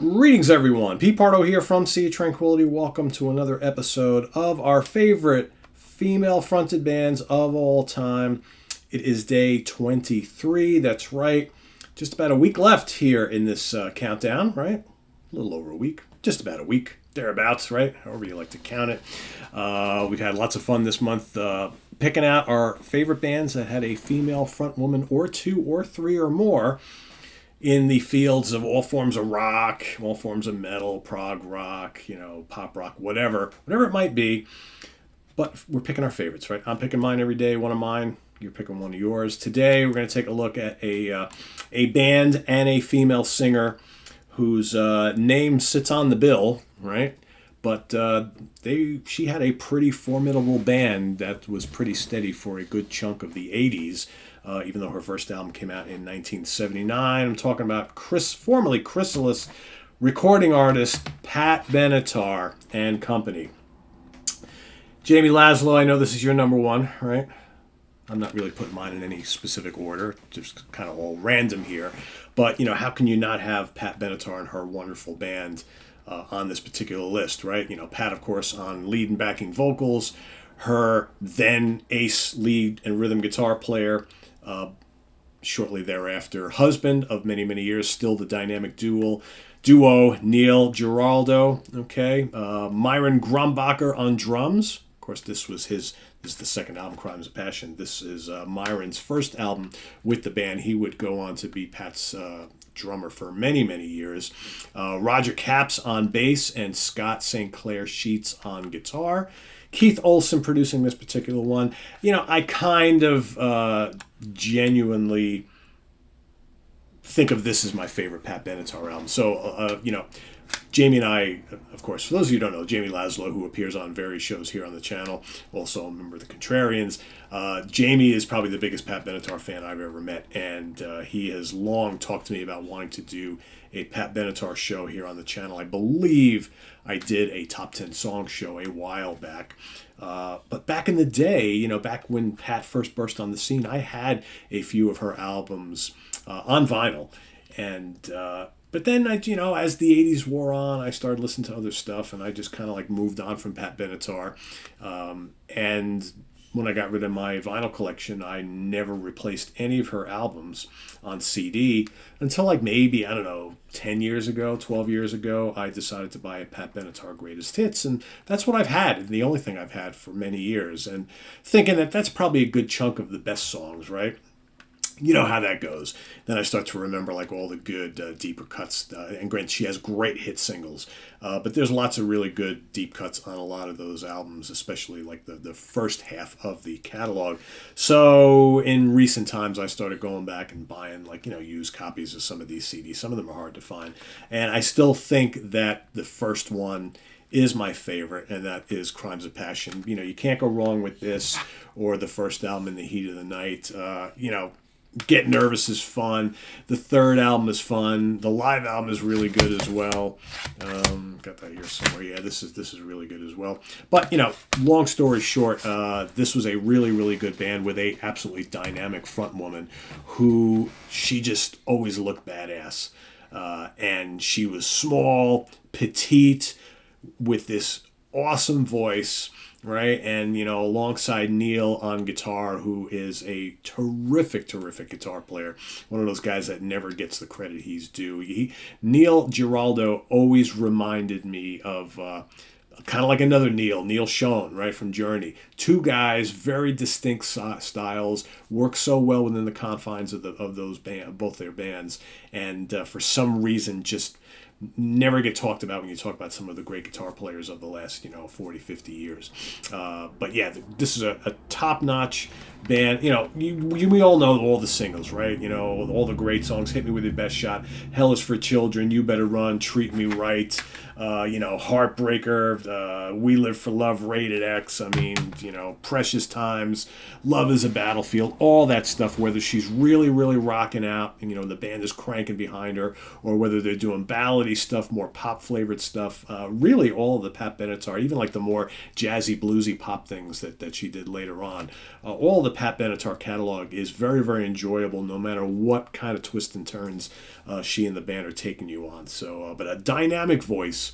Greetings, everyone. Pete Pardo here from Sea of Tranquility. Welcome to another episode of our favorite female-fronted bands of all time. It is day 23. That's right. Just about a week left here in this countdown, right? A little over a week. Just about a week. Thereabouts, right? However you like to count it. We've had lots of fun this month picking out our favorite bands that had a female front woman or two or three or more in the fields of all forms of rock, all forms of metal, prog rock, pop rock, whatever it might be. But we're picking our favorites, right? I'm picking mine every day, one of mine. You're picking one of yours. Today, we're going to take a look at a band and a female singer whose name sits on the bill, right? But she had a pretty formidable band that was pretty steady for a good chunk of the 80s. Even though her first album came out in 1979. I'm talking about formerly Chrysalis recording artist Pat Benatar and company. Jamie Laszlo, I know this is your number one, right? I'm not really putting mine in any specific order, just kind of all random here. But, how can you not have Pat Benatar and her wonderful band on this particular list, right? Pat, of course, on lead and backing vocals, her then ace lead and rhythm guitar player, shortly thereafter, husband of many, many years, still the dynamic duo Neil Giraldo, okay? Myron Grumbacher on drums. Of course, this is the second album, Crimes of Passion. This is Myron's first album with the band. He would go on to be Pat's drummer for many, many years. Roger Capps on bass and Scott St. Clair Sheets on guitar. Keith Olsen producing this particular one. I kind of genuinely think of this as my favorite Pat Benatar album. So, Jamie and I, of course, for those of you who don't know, Jamie Laszlo, who appears on various shows here on the channel, also a member of the Contrarians. Jamie is probably the biggest Pat Benatar fan I've ever met, and he has long talked to me about wanting to do a Pat Benatar show here on the channel. I believe I did a top 10 song show a while back. But back in the day, back when Pat first burst on the scene, I had a few of her albums on vinyl. And but then, as the 80s wore on, I started listening to other stuff, and I just kind of moved on from Pat Benatar. And when I got rid of my vinyl collection, I never replaced any of her albums on CD until maybe, 10 years ago, 12 years ago, I decided to buy a Pat Benatar Greatest Hits. And that's what I've had, and the only thing I've had for many years. And thinking that that's probably a good chunk of the best songs, right? You know how that goes. Then I start to remember all the good deeper cuts. And granted, she has great hit singles. But there's lots of really good deep cuts on a lot of those albums, especially the first half of the catalog. So in recent times, I started going back and buying used copies of some of these CDs. Some of them are hard to find. And I still think that the first one is my favorite, and that is Crimes of Passion. You can't go wrong with this or the first album, In the Heat of the Night. Get Nervous is fun. The third album is fun. The live album is really good as well. Got that here somewhere. Yeah, this is really good as well. But, long story short, this was a really, really good band with a absolutely dynamic front woman who she just always looked badass. And she was small, petite, with this awesome voice, right? And, alongside Neil on guitar, who is a terrific, terrific guitar player. One of those guys that never gets the credit he's due. Neil Giraldo always reminded me of kind of like another Neil Schon, right, from Journey. Two guys, very distinct styles, work so well within the confines of those both their bands, and for some reason just never get talked about when you talk about some of the great guitar players of the last 40, 50 years. But yeah, this is a top-notch band. We all know all the singles, right? All the great songs. Hit Me With Your Best Shot, Hell Is For Children, You Better Run, Treat Me Right, Heartbreaker, We Live For Love, Rated X. Precious Times, Love Is a Battlefield, all that stuff, whether she's really, really rocking out and the band is cranking behind her, or whether they're doing ballady R&B stuff, more pop flavored stuff. Really, all of the Pat Benatar, even like the more jazzy, bluesy pop things that she did later on. All the Pat Benatar catalog is very, very enjoyable, no matter what kind of twists and turns she and the band are taking you on. So, but a dynamic voice.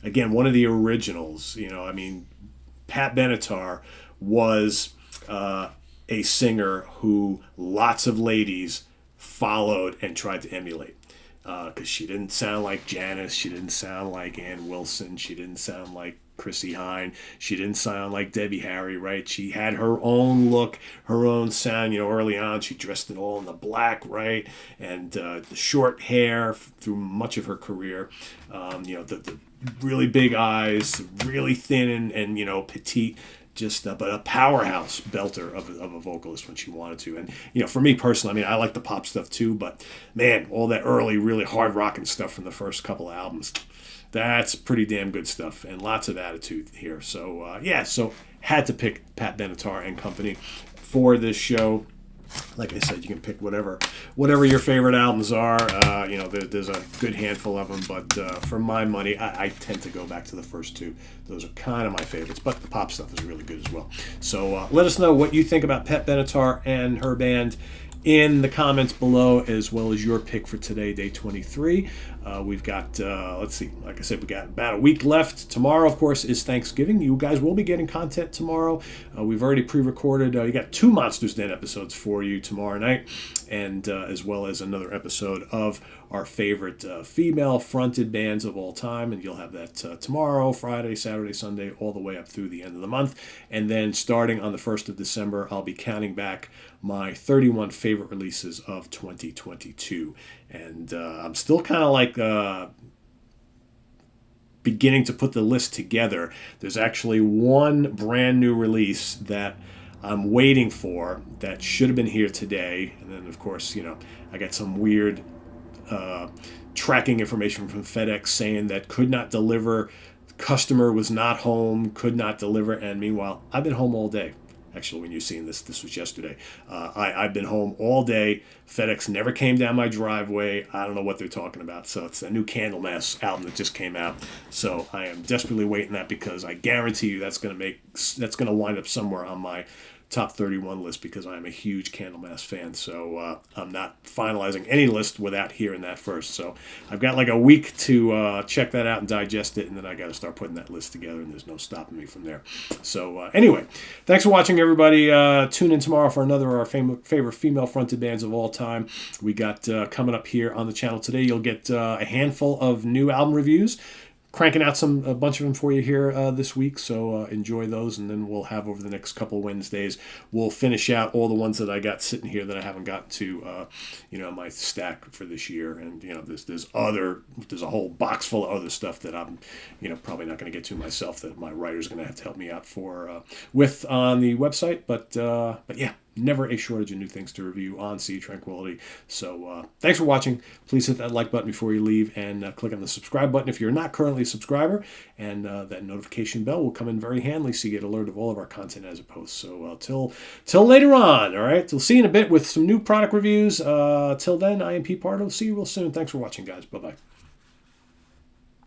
Again, one of the originals. I mean, Pat Benatar was a singer who lots of ladies followed and tried to emulate. Because she didn't sound like Janis, she didn't sound like Ann Wilson, she didn't sound like Chrissie Hynde, she didn't sound like Debbie Harry, right? She had her own look, her own sound. Early on she dressed it all in the black, right? And the short hair through much of her career. The really big eyes, really thin and petite. Just but a powerhouse belter of a vocalist when she wanted to. And for me personally, I mean, I like the pop stuff too, but man, all that early really hard rocking stuff from the first couple of albums, that's pretty damn good stuff, and lots of attitude here. So so had to pick Pat Benatar and Company for this show. Like I said, you can pick whatever your favorite albums are. There's a good handful of them, but for my money, I tend to go back to the first two. Those are kind of my favorites, but the pop stuff is really good as well. So let us know what you think about Pat Benatar and her band in the comments below, as well as your pick for today, day 23. We've got, let's see, like I said, we got about a week left. Tomorrow, of course, is Thanksgiving. You guys will be getting content tomorrow. We've already pre-recorded. You got 2 Monsters Den episodes for you tomorrow night, and as well as another episode of our favorite female-fronted bands of all time, and you'll have that tomorrow, Friday, Saturday, Sunday, all the way up through the end of the month. And then starting on the 1st of December, I'll be counting back my 31 favorite releases of 2022. And I'm still kind of like beginning to put the list together. There's actually one brand new release that I'm waiting for that should have been here today. And then, of course, I got some weird tracking information from FedEx saying that could not deliver, customer was not home, could not deliver. And meanwhile, I've been home all day. Actually, when you're seeing this was yesterday. I've been home all day. FedEx never came down my driveway. I don't know what they're talking about. So it's a new Candlemass album that just came out. So I am desperately waiting that, because I guarantee you that's going to wind up somewhere on my top 31 list, because I am a huge Candlemass fan. So I'm not finalizing any list without hearing that first. So I've got like a week to check that out and digest it, and then I got to start putting that list together, and there's no stopping me from there. So anyway, thanks for watching, everybody. Tune in tomorrow for another of our favorite female-fronted bands of all time. We got coming up here on the channel today. You'll get a handful of new album reviews. Cranking out a bunch of them for you here this week, so enjoy those, and then we'll have over the next couple Wednesdays, we'll finish out all the ones that I got sitting here that I haven't got to, my stack for this year. And there's a whole box full of other stuff that I'm, probably not going to get to myself, that my writer's going to have to help me out with on the website. But yeah. Never a shortage of new things to review on Sea Tranquility. So thanks for watching. Please hit that like button before you leave, and click on the subscribe button if you're not currently a subscriber. And that notification bell will come in very handy, so you get alert of all of our content as it posts. So till later on, all right? We'll see you in a bit with some new product reviews. Till then, I am Pete Pardo. See you real soon. Thanks for watching, guys. Bye-bye.